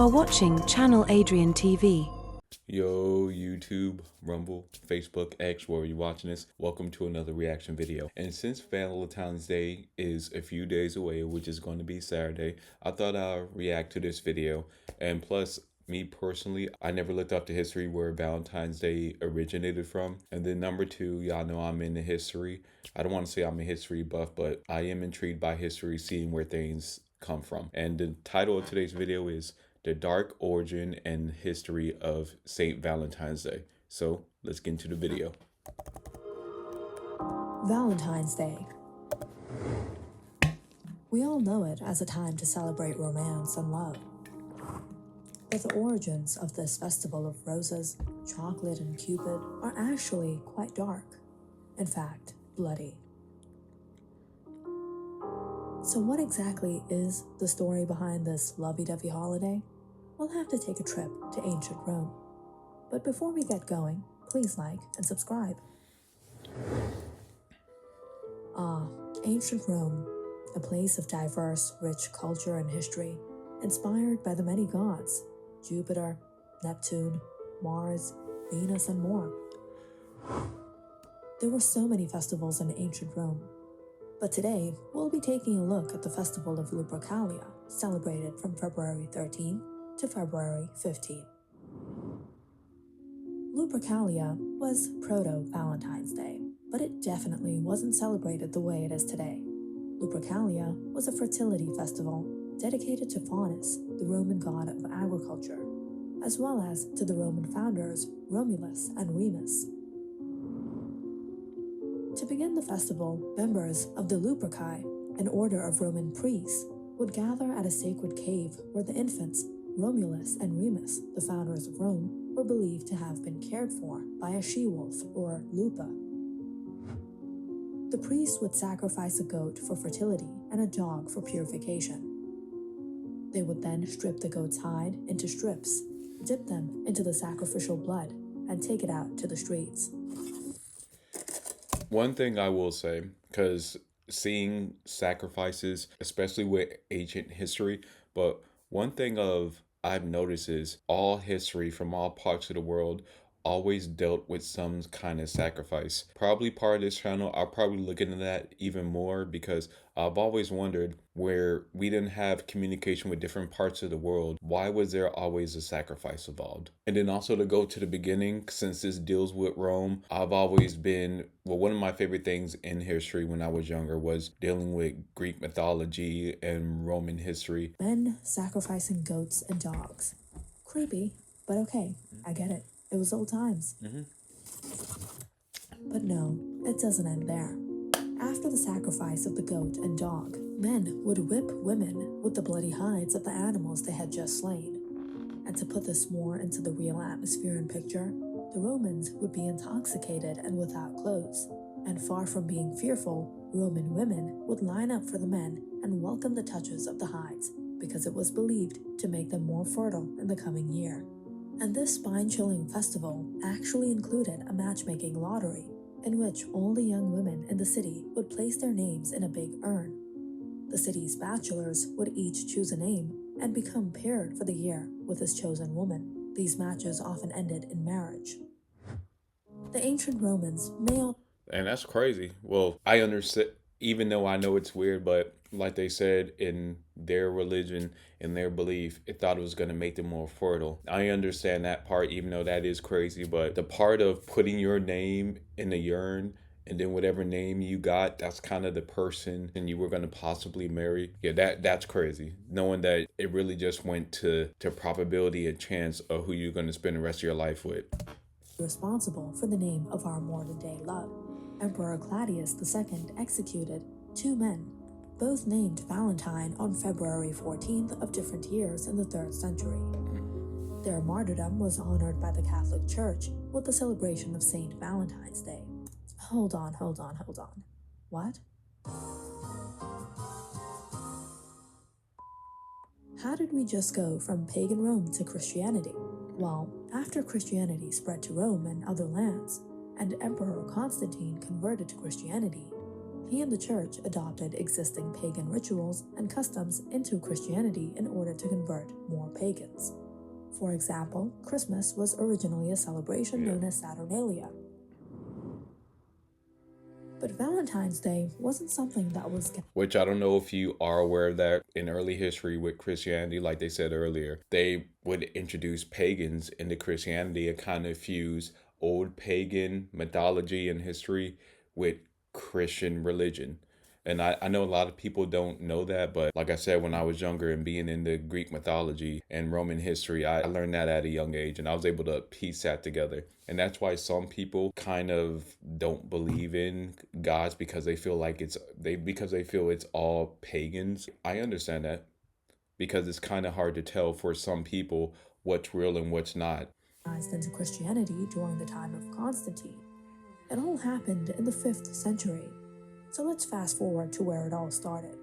are watching Channel Adrian TV. Yo, YouTube, Rumble, Facebook, X, wherever you're watching this, welcome to another reaction video. And since Valentine's Day is a few days away, which is going to be Saturday, I thought I'll react to this video. And plus, me personally, I never looked up the history where Valentine's Day originated from. And then number two, y'all know I'm into history. I don't want to say I'm a history buff, but I am intrigued by history, seeing where things come from. And the title of today's video is The Dark Origin and History of St. Valentine's Day. So let's get into the video. Valentine's Day. We all know it as a time to celebrate romance and love. But the origins of this festival of roses, chocolate, and Cupid are actually quite dark. In fact, bloody. So what exactly is the story behind this lovey-dovey holiday? We'll have to take a trip to ancient Rome. But before we get going, please like and subscribe. Ancient Rome, a place of diverse, rich culture and history, inspired by the many gods, Jupiter, Neptune, Mars, Venus, and more. There were so many festivals in ancient Rome. But today, we'll be taking a look at the festival of Lupercalia, celebrated from February 13th to February 15th. Lupercalia was proto-Valentine's Day, but it definitely wasn't celebrated the way it is today. Lupercalia was a fertility festival dedicated to Faunus, the Roman god of agriculture, as well as to the Roman founders Romulus and Remus. To begin the festival, members of the Luperci, an order of Roman priests, would gather at a sacred cave where the infants Romulus and Remus, the founders of Rome, were believed to have been cared for by a she-wolf or lupa. The priests would sacrifice a goat for fertility and a dog for purification. They would then strip the goat's hide into strips, dip them into the sacrificial blood, and take it out to the streets. One thing I will say, because seeing sacrifices, especially with ancient history, but one thing I've noticed is all history from all parts of the world always dealt with some kind of sacrifice. Probably part of this channel, I'll probably look into that even more, because I've always wondered, where we didn't have communication with different parts of the world, why was there always a sacrifice involved? And then also to go to the beginning, since this deals with Rome, I've always been, well, one of my favorite things in history when I was younger was dealing with Greek mythology and Roman history. Men sacrificing goats and dogs. Creepy, but okay, I get it. It was old times. But no, it doesn't end there. After the sacrifice of the goat and dog, men would whip women with the bloody hides of the animals they had just slain. And to put this more into the real atmosphere and picture, the Romans would be intoxicated and without clothes. And far from being fearful, Roman women would line up for the men and welcome the touches of the hides, because it was believed to make them more fertile in the coming year. And this spine-chilling festival actually included a matchmaking lottery, in which all the young women in the city would place their names in a big urn. The city's bachelors would each choose a name and become paired for the year with his chosen woman. These matches often ended in marriage. The ancient Romans And that's crazy. Well, I understand, even though I know it's weird, but like they said, in their religion, in their belief, it thought it was going to make them more fertile. I understand that part, even though that is crazy, but the part of putting your name in the urn and then whatever name you got, that's kind of the person and you were going to possibly marry. Yeah, that's crazy. Knowing that it really just went to probability and chance of who you're going to spend the rest of your life with. responsible for the name of our modern-day love. Emperor Claudius II executed 2 men, both named Valentine, on February 14th of different years in the 3rd century. Their martyrdom was honored by the Catholic Church with the celebration of St. Valentine's Day. Hold on. What? How did we just go from pagan Rome to Christianity? Well, after Christianity spread to Rome and other lands, and Emperor Constantine converted to Christianity, he and the church adopted existing pagan rituals and customs into Christianity in order to convert more pagans. For example, Christmas was originally a celebration known as Saturnalia. But Valentine's Day wasn't something that was... Which I don't know if you are aware of that in early history with Christianity, like they said earlier, they would introduce pagans into Christianity and kind of fuse old pagan mythology and history with Christian religion. And I know a lot of people don't know that, but like I said, when I was younger and being into Greek mythology and Roman history, I learned that at a young age and I was able to piece that together. And that's why some people kind of don't believe in gods because they feel like because they feel it's all pagans. I understand that because it's kind of hard to tell for some people what's real and what's not. Into Christianity during the time of Constantine. It all happened in the 5th century. So let's fast forward to where it all started.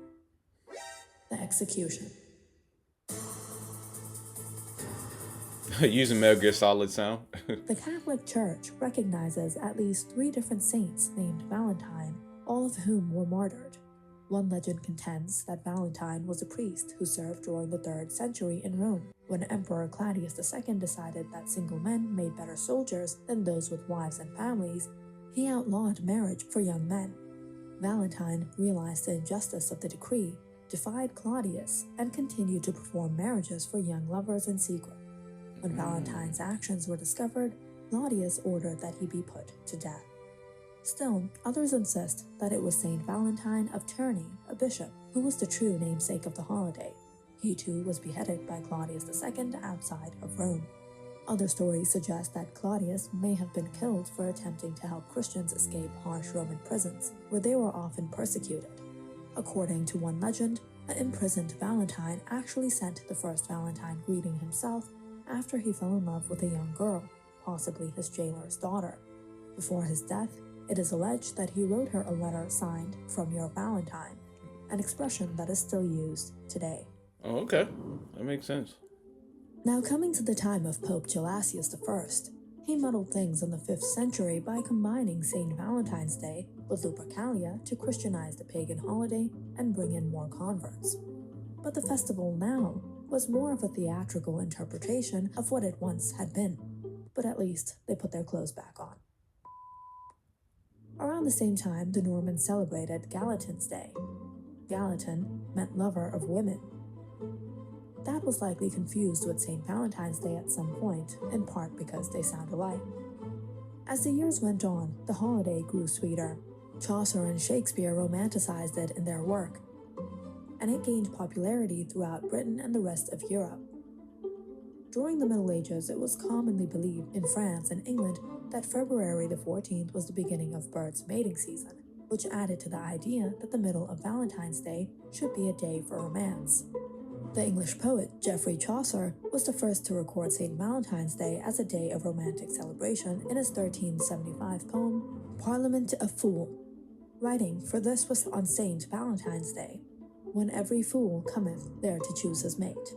The execution. Using Metal Gear Solid sound. The Catholic Church recognizes at least 3 different saints named Valentine, all of whom were martyred. One legend contends that Valentine was a priest who served during the 3rd century in Rome, when Emperor Claudius II decided that single men made better soldiers than those with wives and families. He outlawed marriage for young men. Valentine realized the injustice of the decree, defied Claudius, and continued to perform marriages for young lovers in secret. When Valentine's actions were discovered, Claudius ordered that he be put to death. Still, others insist that it was Saint Valentine of Terni, a bishop, who was the true namesake of the holiday. He too was beheaded by Claudius II outside of Rome. Other stories suggest that Claudius may have been killed for attempting to help Christians escape harsh Roman prisons, where they were often persecuted. According to one legend, the imprisoned Valentine actually sent the first Valentine greeting himself after he fell in love with a young girl, possibly his jailer's daughter. Before his death, it is alleged that he wrote her a letter signed "From Your Valentine," an expression that is still used today. Oh, okay. That makes sense. Now coming to the time of Pope Gelasius I, he muddled things in the 5th century by combining St. Valentine's Day with Lupercalia to Christianize the pagan holiday and bring in more converts. But the festival now was more of a theatrical interpretation of what it once had been, but at least they put their clothes back on. Around the same time, the Normans celebrated Galatine's Day. Galatine meant lover of women. That was likely confused with St. Valentine's Day at some point, in part because they sound alike. As the years went on, the holiday grew sweeter. Chaucer and Shakespeare romanticized it in their work, and it gained popularity throughout Britain and the rest of Europe. During the Middle Ages, it was commonly believed in France and England that February the 14th was the beginning of birds' mating season, which added to the idea that the middle of Valentine's Day should be a day for romance. The English poet Geoffrey Chaucer was the first to record St. Valentine's Day as a day of romantic celebration in his 1375 poem, Parliament a Fool, writing, "For this was on St. Valentine's Day, when every fool cometh there to choose his mate."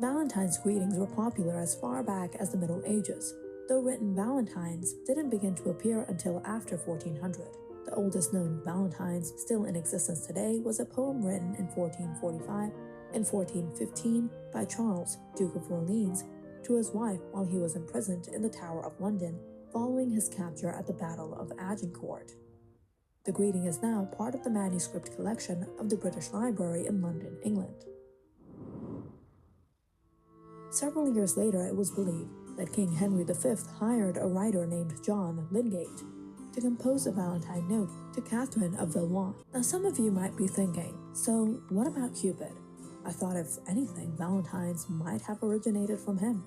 Valentine's greetings were popular as far back as the Middle Ages, though written valentines didn't begin to appear until after 1400. The oldest known valentines still in existence today was a poem written in 1445 and 1415 by Charles, Duke of Orleans, to his wife while he was imprisoned in the Tower of London following his capture at the Battle of Agincourt. The greeting is now part of the manuscript collection of the British Library in London, England. Several years later, it was believed that King Henry V hired a writer named John Lydgate to compose a Valentine note to Catherine of Valois. Now some of you might be thinking, so what about Cupid? I thought if anything, Valentine's might have originated from him.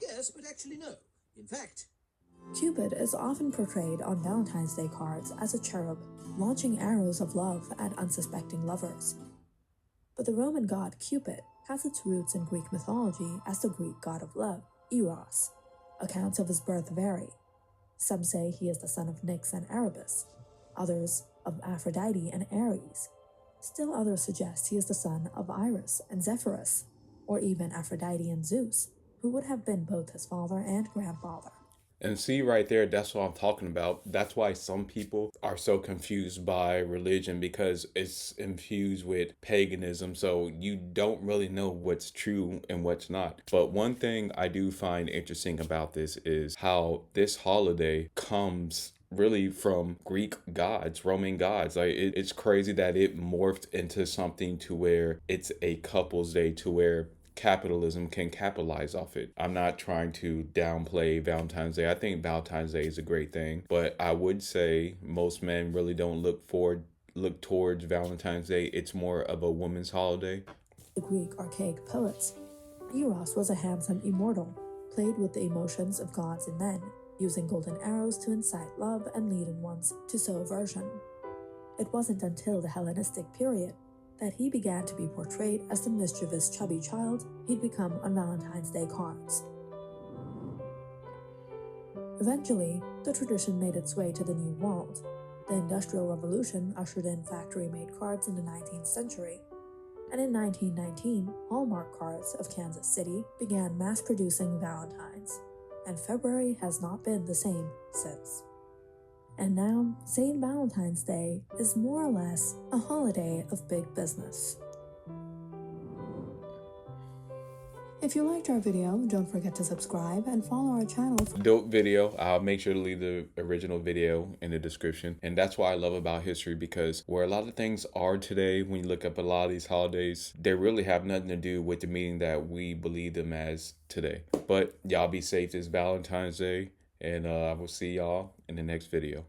Yes, but actually no. In fact, Cupid is often portrayed on Valentine's Day cards as a cherub launching arrows of love at unsuspecting lovers. But the Roman god Cupid has its roots in Greek mythology as the Greek god of love, Eros. Accounts of his birth vary. Some say he is the son of Nyx and Erebus, others of Aphrodite and Ares. Still others suggest he is the son of Iris and Zephyrus, or even Aphrodite and Zeus, who would have been both his father and grandfather. And see right there, that's what I'm talking about. That's why some people are so confused by religion, because it's infused with paganism. So you don't really know what's true and what's not. But one thing I do find interesting about this is how this holiday comes really from Greek gods, Roman gods. Like it's crazy that it morphed into something to where it's a couple's day, to where capitalism can capitalize off it. I'm not trying to downplay Valentine's Day. I think Valentine's Day is a great thing, but I would say most men really don't look towards Valentine's Day. It's more of a woman's holiday. The Greek archaic poets, Eros was a handsome immortal, played with the emotions of gods and men, using golden arrows to incite love and lead in ones to sow aversion. It wasn't until the Hellenistic period that he began to be portrayed as the mischievous chubby child he'd become on Valentine's Day cards. Eventually, the tradition made its way to the New World. The Industrial Revolution ushered in factory-made cards in the 19th century, and in 1919, Hallmark Cards of Kansas City began mass-producing Valentines, and February has not been the same since. And now, St. Valentine's Day is more or less a holiday of big business. If you liked our video, don't forget to subscribe and follow our channel for Dope video. I'll make sure to leave the original video in the description. And that's what I love about history, because where a lot of things are today, when you look up a lot of these holidays, they really have nothing to do with the meaning that we believe them as today. But y'all be safe this Valentine's Day, and I will see y'all in the next video.